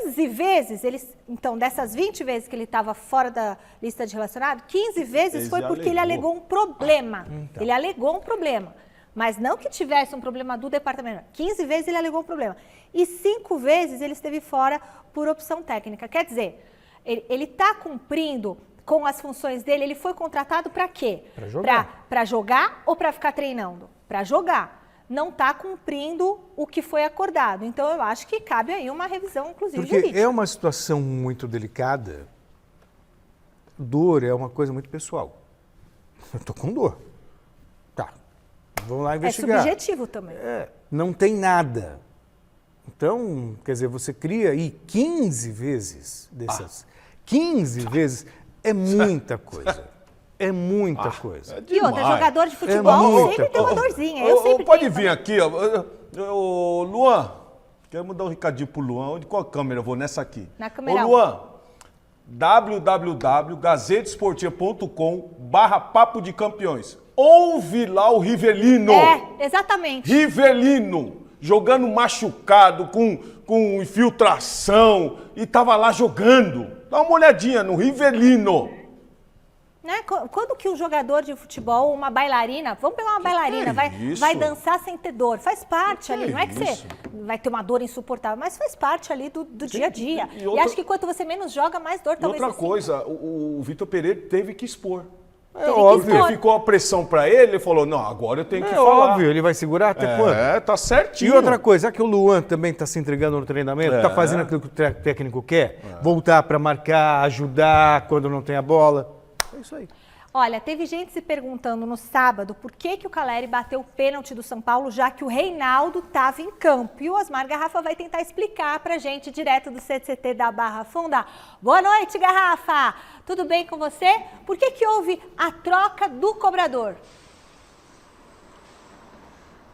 15 vezes, então dessas 20 vezes que ele estava fora da lista de relacionado, 15 vezes foi porque ele alegou um problema. Então. Ele alegou um problema. Mas não que tivesse um problema do departamento. 15 vezes ele alegou um problema. E 5 vezes ele esteve fora por opção técnica. Quer dizer, ele está cumprindo com as funções dele. Ele foi contratado para quê? Para jogar. Para jogar ou para ficar treinando? Para jogar. Não está cumprindo o que foi acordado. Então, eu acho que cabe aí uma revisão, inclusive, porque jurídica. É uma situação muito delicada. Dor é uma coisa muito pessoal. Eu tô com dor. Tá, vamos lá investigar. É subjetivo também. Não tem nada. Então, quer dizer, você cria aí 15 vezes dessas. 15 vezes é muita coisa. É muita coisa. E outra, jogador de futebol sempre tem uma dorzinha. Eu sempre pode vir aqui, ó. Luan, quero mandar um recadinho pro Luan. Qual câmera eu vou? Nessa aqui. Na câmera. Ô, Luan, www.gazetesportiva.com/papo de campeões. Ouve lá o Rivelino. Exatamente. Rivelino, jogando machucado, com infiltração, e tava lá jogando. Dá uma olhadinha no Rivelino. Né? Quando que um jogador de futebol, uma bailarina, vamos pegar uma bailarina, vai dançar sem ter dor, faz parte ali, não é que você vai ter uma dor insuportável, mas faz parte ali do dia a dia. E acho que quanto você menos joga, mais dor talvez você sinta. E outra coisa, o Vitor Pereira teve que expor. É óbvio. Ficou a pressão pra ele falou, não, agora eu tenho que falar. É óbvio, ele vai segurar até quando? Tá certinho. E outra coisa, é que o Luan também tá se entregando no treinamento, tá fazendo aquilo que o técnico quer, voltar pra marcar, ajudar quando não tem a bola. É isso aí. Olha, teve gente se perguntando no sábado por que o Calleri bateu o pênalti do São Paulo, já que o Reinaldo estava em campo. E o Osmar Garrafa vai tentar explicar pra gente, direto do CCT da Barra Funda. Boa noite, Garrafa! Tudo bem com você? Por que houve a troca do cobrador?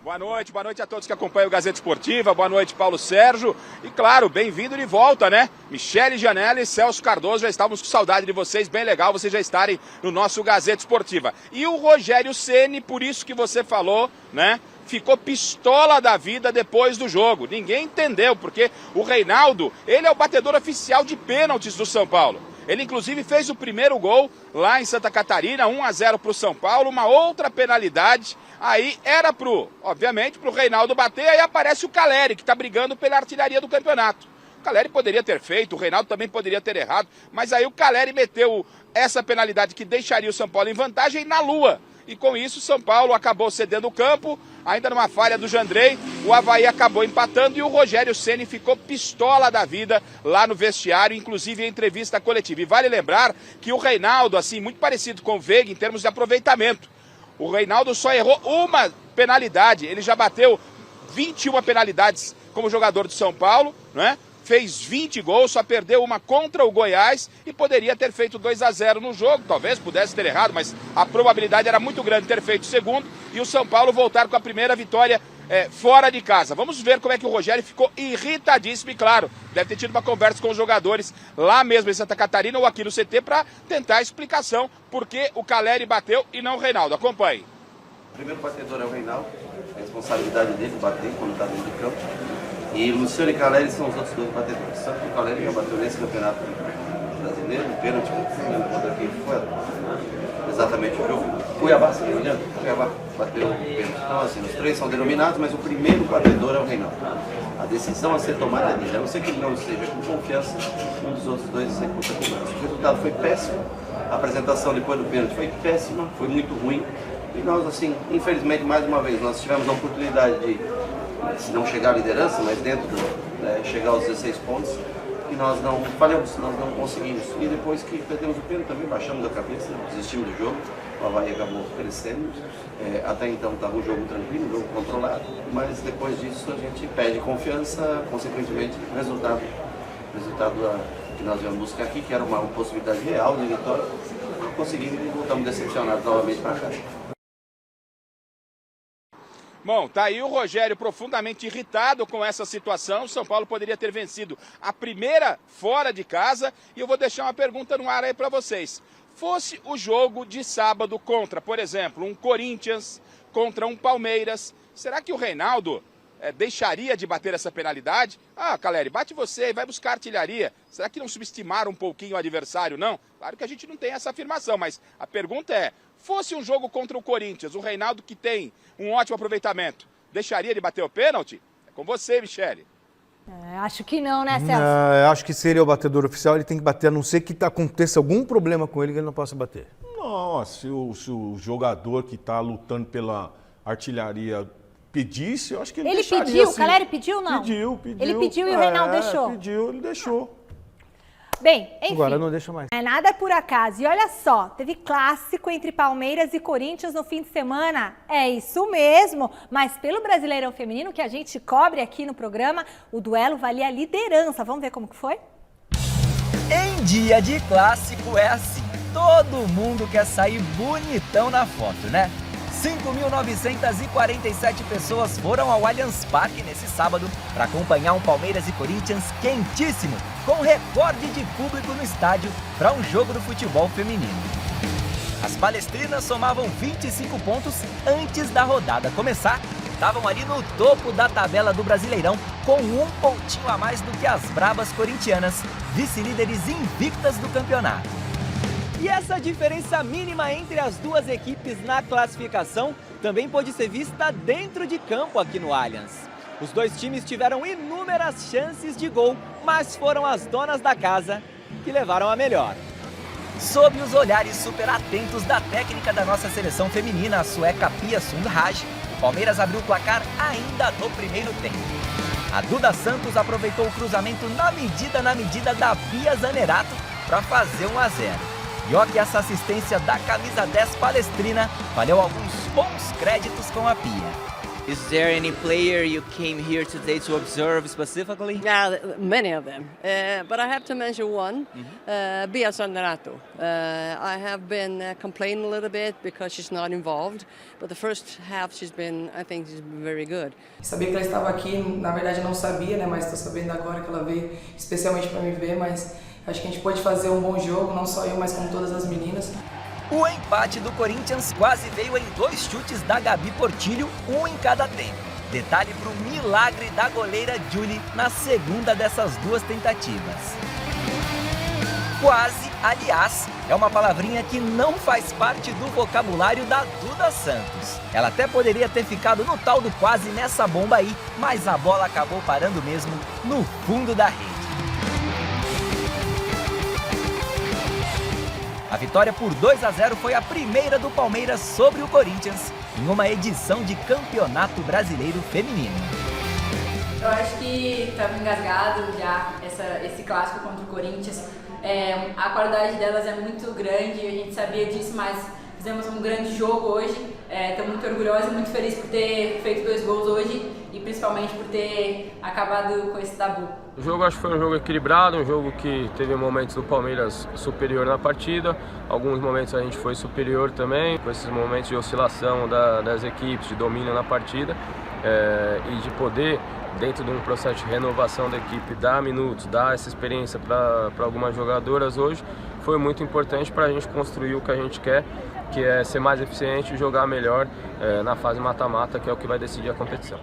Boa noite a todos que acompanham o Gazeta Esportiva, boa noite Paulo Sérgio e claro, bem-vindo de volta, né? Michele Gianelli e Celso Cardoso, já estávamos com saudade de vocês, bem legal vocês já estarem no nosso Gazeta Esportiva. E o Rogério Ceni, por isso que você falou, né? Ficou pistola da vida depois do jogo, ninguém entendeu, porque o Reinaldo, ele é o batedor oficial de pênaltis do São Paulo. Ele, inclusive, fez o primeiro gol lá em Santa Catarina, 1-0 para o São Paulo, uma outra penalidade. Aí era obviamente, pro Reinaldo bater, aí aparece o Caleri, que está brigando pela artilharia do campeonato. O Caleri poderia ter feito, o Reinaldo também poderia ter errado, mas aí o Caleri meteu essa penalidade que deixaria o São Paulo em vantagem na lua. E com isso o São Paulo acabou cedendo o campo, ainda numa falha do Jandrei, o Avaí acabou empatando e o Rogério Ceni ficou pistola da vida lá no vestiário, inclusive em entrevista coletiva. E vale lembrar que o Reinaldo, assim, muito parecido com o Veiga em termos de aproveitamento. O Reinaldo só errou uma penalidade, ele já bateu 21 penalidades como jogador de São Paulo, né? Fez 20 gols, só perdeu uma contra o Goiás e poderia ter feito 2-0 no jogo, talvez pudesse ter errado, mas a probabilidade era muito grande de ter feito o segundo e o São Paulo voltar com a primeira vitória fora de casa. Vamos ver como é que o Rogério ficou irritadíssimo e claro, deve ter tido uma conversa com os jogadores lá mesmo em Santa Catarina ou aqui no CT para tentar a explicação por que o Caleri bateu e não o Reinaldo. Acompanhe. O primeiro batedor é o Reinaldo, a responsabilidade dele bater quando está dentro do campo. E Luciano e Caleri são os outros dois batedores. Só que o Caleri já bateu nesse campeonato brasileiro, no pênalti, contra quem foi exatamente o jogo. Cuiabá, se não me engano, Cuiabá bateu o pênalti. Então, assim, os três são denominados, mas o primeiro batedor é o Reinaldo. A decisão a ser tomada é dele. A não ser que ele não esteja com confiança, um dos outros dois executa a cobrança. O resultado foi péssimo, a apresentação depois do pênalti foi péssima, foi muito ruim. E nós, assim, infelizmente, mais uma vez, nós tivemos a oportunidade de, se não chegar à liderança, mas dentro chegar aos 16 pontos, e nós não falhamos, nós não conseguimos. E depois que perdemos o pênalti também, baixamos a cabeça, desistimos do jogo, o Avaí acabou crescendo. Até então estava um jogo tranquilo, um jogo controlado, mas depois disso a gente perde confiança, consequentemente o resultado que nós viemos buscar aqui, que era uma possibilidade real de vitória, conseguimos e voltamos decepcionados novamente para casa. Bom, tá aí o Rogério profundamente irritado com essa situação. O São Paulo poderia ter vencido a primeira fora de casa. E eu vou deixar uma pergunta no ar aí para vocês. Fosse o jogo de sábado contra, por exemplo, um Corinthians contra um Palmeiras, será que o Reinaldo deixaria de bater essa penalidade? Ah, Caleri, bate você e vai buscar artilharia. Será que não subestimaram um pouquinho o adversário, não? Claro que a gente não tem essa afirmação, mas a pergunta é, fosse um jogo contra o Corinthians, o Reinaldo que tem um ótimo aproveitamento, deixaria de bater o pênalti? É com você, Michele. Acho que não, né, Celso? Não, acho que seria o batedor oficial, ele tem que bater, a não ser que aconteça algum problema com ele que ele não possa bater. Não, se o jogador que está lutando pela artilharia pedisse, eu acho que ele deixaria. Ele pediu, assim. o Caleri pediu, não? Pediu. Ele pediu e o Reinaldo deixou? Pediu, ele deixou. Bem, enfim. Agora não deixa mais. Nada por acaso. E olha só, teve clássico entre Palmeiras e Corinthians no fim de semana. É isso mesmo, mas pelo Brasileirão Feminino que a gente cobre aqui no programa, o duelo valia a liderança. Vamos ver como que foi? Em dia de clássico é assim, todo mundo quer sair bonitão na foto, né? 5.947 pessoas foram ao Allianz Parque nesse sábado para acompanhar um Palmeiras e Corinthians quentíssimo, com recorde de público no estádio para um jogo do futebol feminino. As palestrinas somavam 25 pontos antes da rodada começar, estavam ali no topo da tabela do Brasileirão, com um pontinho a mais do que as bravas corintianas, vice-líderes invictas do campeonato. E essa diferença mínima entre as duas equipes na classificação também pôde ser vista dentro de campo aqui no Allianz. Os dois times tiveram inúmeras chances de gol, mas foram as donas da casa que levaram a melhor. Sob os olhares super atentos da técnica da nossa seleção feminina, a sueca Pia Sundhage, o Palmeiras abriu o placar ainda no primeiro tempo. A Duda Santos aproveitou o cruzamento na medida da Bia Zanerato para fazer 1-0. E ó que essa assistência da camisa 10 palestrina valeu alguns bons créditos com a Pia. Is there any player you came here today to observe specifically? Yeah, many of them. But I have to mention one, Bia Zanerato. I have been complaining a little bit because she's not involved, but the first half I think she's been very good. Sabia que ela estava aqui, na verdade não sabia, né? Mas estou sabendo agora que ela veio especialmente para me ver, mas acho que a gente pode fazer um bom jogo, não só eu, mas como todas as meninas. O empate do Corinthians quase veio em 2 chutes da Gabi Portillo, um em cada tempo. Detalhe para o milagre da goleira Julie na segunda dessas 2 tentativas. Quase, aliás, é uma palavrinha que não faz parte do vocabulário da Duda Santos. Ela até poderia ter ficado no tal do quase nessa bomba aí, mas a bola acabou parando mesmo no fundo da rede. A vitória por 2-0 foi a primeira do Palmeiras sobre o Corinthians em uma edição de Campeonato Brasileiro Feminino. Eu acho que estava engasgado já esse clássico contra o Corinthians. A qualidade delas é muito grande, a gente sabia disso, mas fizemos um grande jogo hoje. Estou muito orgulhosa e muito feliz por ter feito 2 gols hoje e principalmente por ter acabado com esse tabu. O jogo acho que foi um jogo equilibrado, um jogo que teve momentos do Palmeiras superior na partida, alguns momentos a gente foi superior também, com esses momentos de oscilação das equipes, de domínio na partida e de poder, dentro de um processo de renovação da equipe, dar minutos, dar essa experiência para algumas jogadoras hoje, foi muito importante para a gente construir o que a gente quer, que é ser mais eficiente e jogar melhor na fase mata-mata, que é o que vai decidir a competição.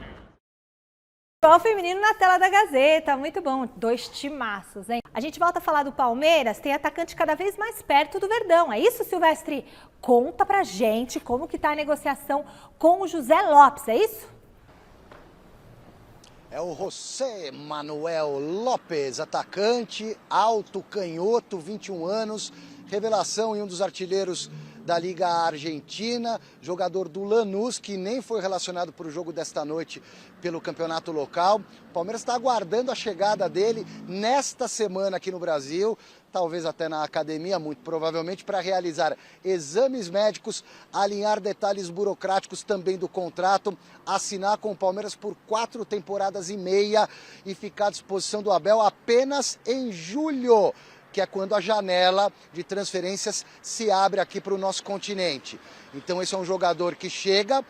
Futebol feminino na tela da Gazeta, muito bom, 2 timaços, hein? A gente volta a falar do Palmeiras, tem atacante cada vez mais perto do Verdão, é isso, Silvestre? Conta pra gente como que tá a negociação com o José Lopes, é isso? É o José Manuel Lopes, atacante, alto, canhoto, 21 anos, revelação e um dos artilheiros da Liga Argentina, jogador do Lanús, que nem foi relacionado para o jogo desta noite pelo campeonato local. O Palmeiras está aguardando a chegada dele nesta semana aqui no Brasil, talvez até na academia, muito provavelmente, para realizar exames médicos, alinhar detalhes burocráticos também do contrato, assinar com o Palmeiras por 4 temporadas e meia e ficar à disposição do Abel apenas em julho, que é quando a janela de transferências se abre aqui para o nosso continente. Então esse é um jogador que chega,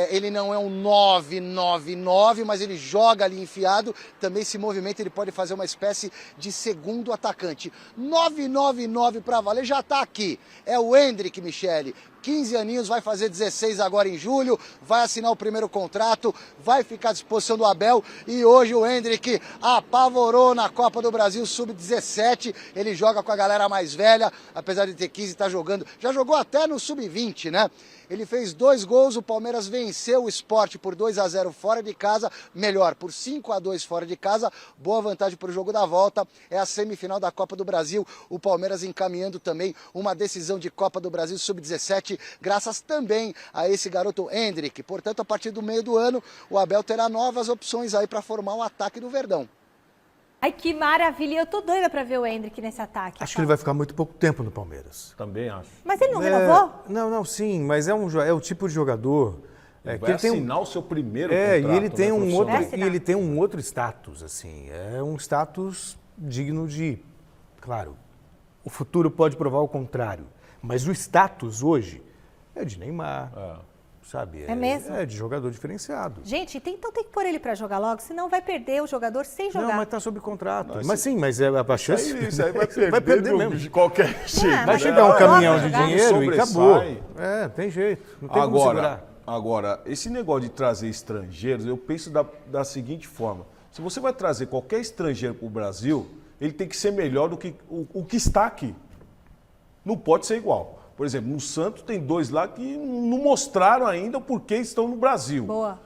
ele não é um 9-9-9, mas ele joga ali enfiado, também se movimenta, ele pode fazer uma espécie de segundo atacante. 9-9-9 para valer, já está aqui, é o Hendrick, Michele, 15 aninhos, vai fazer 16 agora em julho, vai assinar o primeiro contrato, vai ficar à disposição do Abel e hoje o Hendrick apavorou na Copa do Brasil Sub-17, ele joga com a galera mais velha, apesar de ter 15 está jogando, já jogou até no Sub-20, né? Ele fez 2 gols, o Palmeiras venceu o Sport por 2-0 fora de casa, melhor, por 5-2 fora de casa, boa vantagem para o jogo da volta, é a semifinal da Copa do Brasil, o Palmeiras encaminhando também uma decisão de Copa do Brasil Sub-17, graças também a esse garoto Hendrick. Portanto, a partir do meio do ano, o Abel terá novas opções aí para formar o ataque do Verdão. Ai, que maravilha, eu tô doida pra ver o Hendrick nesse ataque. Acho que ele vai ficar muito pouco tempo no Palmeiras. Também acho. Mas ele não renovou? Não, sim, mas é o tipo de jogador... Ele vai assinar o seu primeiro contrato. E ele tem um outro status, assim, é um status digno de... Claro, o futuro pode provar o contrário, mas o status hoje é de Neymar, sabe? É mesmo? É de jogador diferenciado. Gente, então tem que pôr ele pra jogar logo, senão vai perder o jogador sem jogar. Não, mas tá sob contrato. Não, mas sim, mas a chance... Isso aí vai perder mesmo. De qualquer jeito. Vai chegar um caminhão de dinheiro e acabou. Tem jeito, não tem como segurar. Agora, esse negócio de trazer estrangeiros, eu penso da seguinte forma. Se você vai trazer qualquer estrangeiro para o Brasil, ele tem que ser melhor do que o que está aqui. Não pode ser igual. Por exemplo, no Santos tem 2 lá que não mostraram ainda por que estão no Brasil. Boa.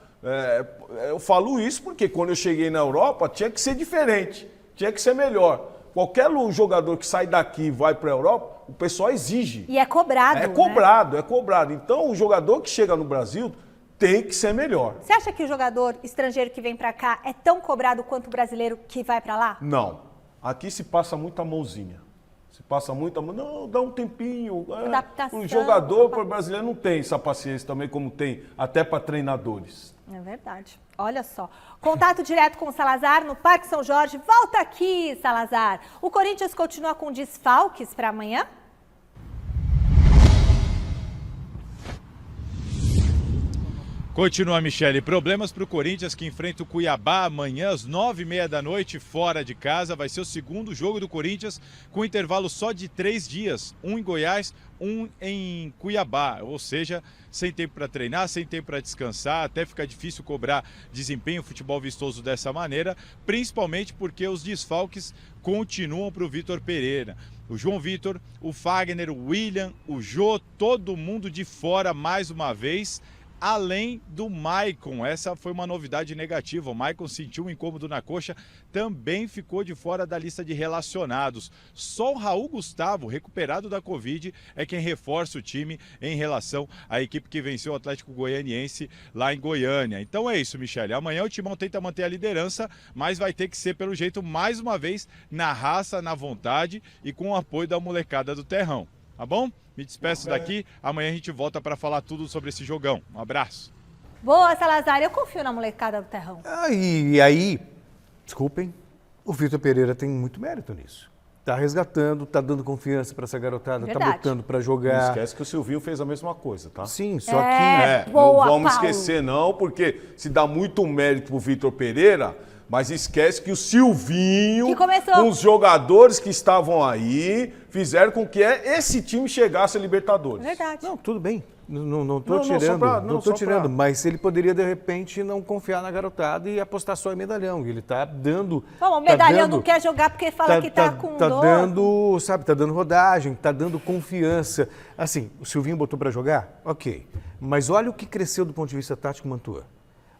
Eu falo isso porque quando eu cheguei na Europa tinha que ser diferente, tinha que ser melhor. Qualquer jogador que sai daqui e vai para a Europa, o pessoal exige. E é cobrado, É cobrado. Então o jogador que chega no Brasil tem que ser melhor. Você acha que o jogador estrangeiro que vem para cá é tão cobrado quanto o brasileiro que vai para lá? Não. Aqui se passa muita mãozinha. Se passa muito, não, dá um tempinho. Adaptação. O jogador para o brasileiro não tem essa paciência também, como tem até para treinadores. É verdade. Olha só. Contato direto com o Salazar no Parque São Jorge. Volta aqui, Salazar. O Corinthians continua com desfalques para amanhã? Continua, Michele. Problemas para o Corinthians, que enfrenta o Cuiabá amanhã às 9h30 da noite, fora de casa. Vai ser o segundo jogo do Corinthians com intervalo só de 3 dias. Um em Goiás, um em Cuiabá. Ou seja, sem tempo para treinar, sem tempo para descansar. Até fica difícil cobrar desempenho, futebol vistoso dessa maneira. Principalmente porque os desfalques continuam para o Vitor Pereira. O João Vitor, o Fagner, o William, o Jô, todo mundo de fora mais uma vez. Além do Maicon, essa foi uma novidade negativa. O Maicon sentiu um incômodo na coxa, também ficou de fora da lista de relacionados. Só o Raul Gustavo, recuperado da Covid, é quem reforça o time em relação à equipe que venceu o Atlético Goianiense lá em Goiânia. Então é isso, Michele. Amanhã o Timão tenta manter a liderança, mas vai ter que ser, pelo jeito, mais uma vez, na raça, na vontade e com o apoio da molecada do Terrão. Tá bom? Me despeço daqui, amanhã a gente volta para falar tudo sobre esse jogão. Um abraço. Boa, Salazar, eu confio na molecada do Terrão. E aí, desculpem, o Vitor Pereira tem muito mérito nisso. Tá resgatando, tá dando confiança para essa garotada, Verdade. Tá botando para jogar. Não esquece que o Silvinho fez a mesma coisa, tá? Sim, só que... boa, não vamos Paulo. esquecer não, porque se dá muito mérito pro Vitor Pereira, mas esquece que o Silvinho, Que começou. com os jogadores que estavam aí, fizeram com que esse time chegasse a Libertadores. Verdade. Não, tudo bem. Não tô Não, tirando, só pra- mas ele poderia, de repente, não confiar na garotada e apostar só em medalhão. Ele tá dando... Bom, o medalhão não quer jogar porque fala que tá com dor. dando, sabe, tá dando rodagem, tá dando confiança. Assim, o Silvinho botou para jogar? Ok. Mas olha o que cresceu do ponto de vista tático, Mantua.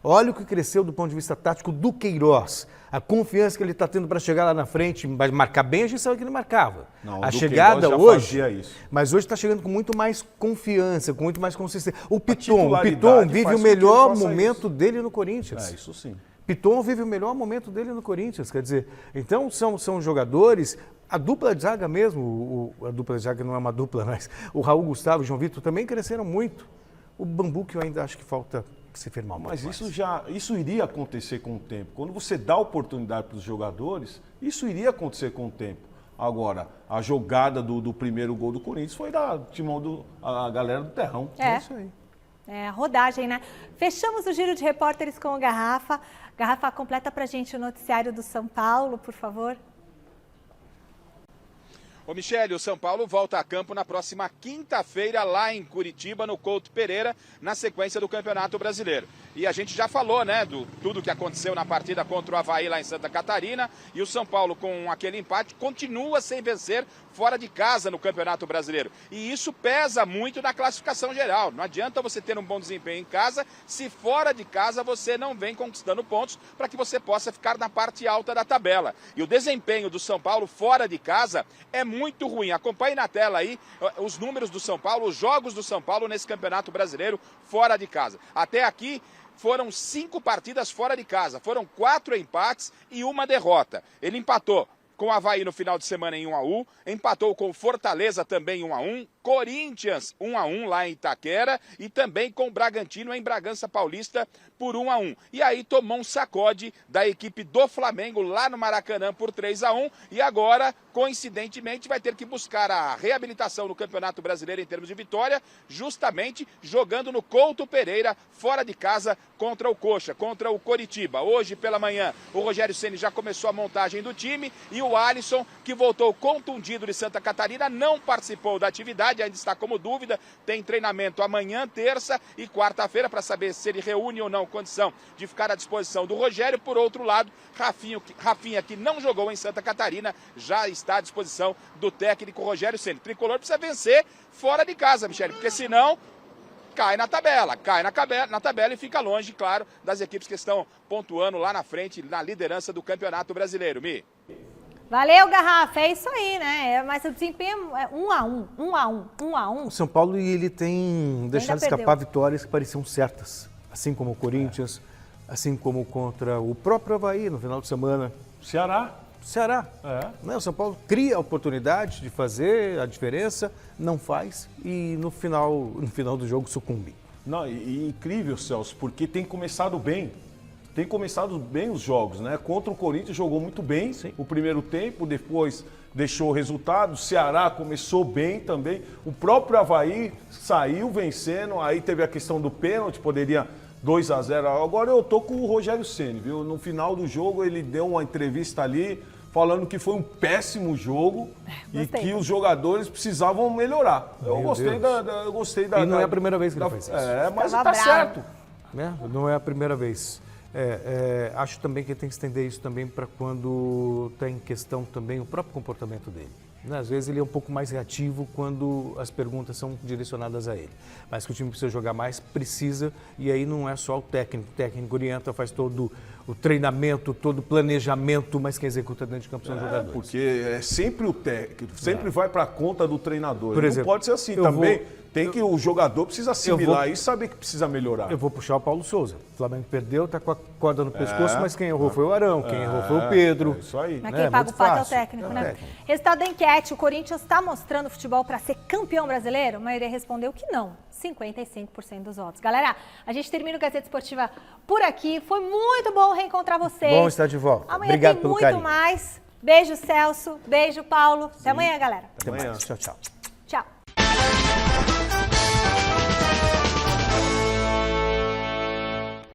Olha o que cresceu do ponto de vista tático do Queiroz. A confiança que ele está tendo para chegar lá na frente, mas marcar bem, a gente sabe que ele marcava. Não, A do chegada Queiroz já hoje, fazia isso. mas hoje está chegando com muito mais confiança, com muito mais consistência. O Piton titularidade vive faz o com que ele melhor faça momento dele no Corinthians. Isso sim. Piton vive o melhor momento dele no Corinthians, quer dizer, então são jogadores, a dupla de zaga mesmo, a dupla de zaga não é uma dupla, mas o Raul Gustavo e o João Vitor também cresceram muito. O Bambu que eu ainda acho que falta se firmar um pouco Mas mais. isso iria acontecer com o tempo. Quando você dá oportunidade para os jogadores, isso iria acontecer com o tempo. Agora, a jogada do primeiro gol do Corinthians foi da Timão a galera do Terrão. É. Isso aí. É, rodagem, né? Fechamos o giro de repórteres com o Garrafa. Garrafa, completa pra gente o noticiário do São Paulo, por favor. Ô Michele, o São Paulo volta a campo na próxima quinta-feira lá em Curitiba, no Couto Pereira, na sequência do Campeonato Brasileiro. E a gente já falou, né, do tudo que aconteceu na partida contra o Avaí lá em Santa Catarina, e o São Paulo, com aquele empate, continua sem vencer fora de casa no Campeonato Brasileiro. E isso pesa muito na classificação geral. Não adianta você ter um bom desempenho em casa, se fora de casa você não vem conquistando pontos para que você possa ficar na parte alta da tabela. E o desempenho do São Paulo fora de casa é muito ruim. Acompanhe na tela aí os números do São Paulo, os jogos do São Paulo nesse Campeonato Brasileiro fora de casa. Até aqui foram 5 partidas fora de casa, foram 4 empates e 1 derrota. Ele empatou com o Avaí no final de semana em 1-1, empatou com o Fortaleza também em 1-1, Corinthians 1-1 lá em Itaquera e também com o Bragantino em Bragança Paulista por 1-1. E aí tomou um sacode da equipe do Flamengo lá no Maracanã por 3-1 e agora, coincidentemente, vai ter que buscar a reabilitação no Campeonato Brasileiro em termos de vitória, justamente jogando no Couto Pereira, fora de casa, contra o Coxa, contra o Coritiba. Hoje pela manhã, o Rogério Ceni já começou a montagem do time e o Alisson, que voltou contundido de Santa Catarina, não participou da atividade, ainda está como dúvida, tem treinamento amanhã, terça e quarta-feira para saber se ele reúne ou não condição de ficar à disposição do Rogério. Por outro lado, Rafinha, que não jogou em Santa Catarina, já está à disposição do técnico Rogério Ceni. O Tricolor precisa vencer fora de casa, Michele, porque senão cai na tabela e fica longe, claro, das equipes que estão pontuando lá na frente, na liderança do Campeonato Brasileiro. Mi. Valeu, Garrafa, é isso aí, né? Mas o desempenho é 1-1. O São Paulo, ele tem deixado perdeu. escapar vitórias que pareciam certas, assim como o Corinthians, assim como contra o próprio Avaí no final de semana. Ceará. Ceará. Né? O São Paulo cria a oportunidade de fazer a diferença, não faz e no final do jogo sucumbe. Não, e incrível, Celso, porque tem começado bem. Tem começado bem os jogos, né? Contra o Corinthians jogou muito bem o primeiro tempo, depois deixou o resultado. O Ceará começou bem também. O próprio Avaí saiu vencendo, aí teve a questão do pênalti, poderia 2-0. Agora eu tô com o Rogério Ceni, viu? No final do jogo ele deu uma entrevista ali falando que foi um péssimo jogo e que os jogadores precisavam melhorar. Eu gostei da... E não é a primeira vez que ele faz isso. Mas tá certo. Né? Não é a primeira vez. Acho também que tem que estender isso também para quando tem em questão também o próprio comportamento dele. Né? Às vezes ele é um pouco mais reativo quando as perguntas são direcionadas a ele. Mas que o time precisa jogar mais, precisa, e aí não é só o técnico. O técnico orienta, faz todo o treinamento, todo o planejamento, mas quem executa dentro de campo são os jogadores. Porque é sempre o técnico, sempre vai para a conta do treinador. Por exemplo, não pode ser assim também. Tem que o jogador precisa assimilar e saber que precisa melhorar. Eu vou puxar o Paulo Souza. O Flamengo perdeu, tá com a corda no pescoço, mas quem errou foi o Arão, quem errou foi o Pedro. Isso aí. Mas quem paga o pato é o técnico, né? Resultado da enquete, o Corinthians está mostrando futebol para ser campeão brasileiro? A maioria respondeu que não. 55% dos votos. Galera, a gente termina o Gazeta Esportiva por aqui. Foi muito bom reencontrar vocês. Bom estar de volta. Amanhã Obrigado tem pelo muito carinho. mais. Beijo, Celso. Beijo, Paulo. Até amanhã, galera. Até amanhã. Tchau, tchau.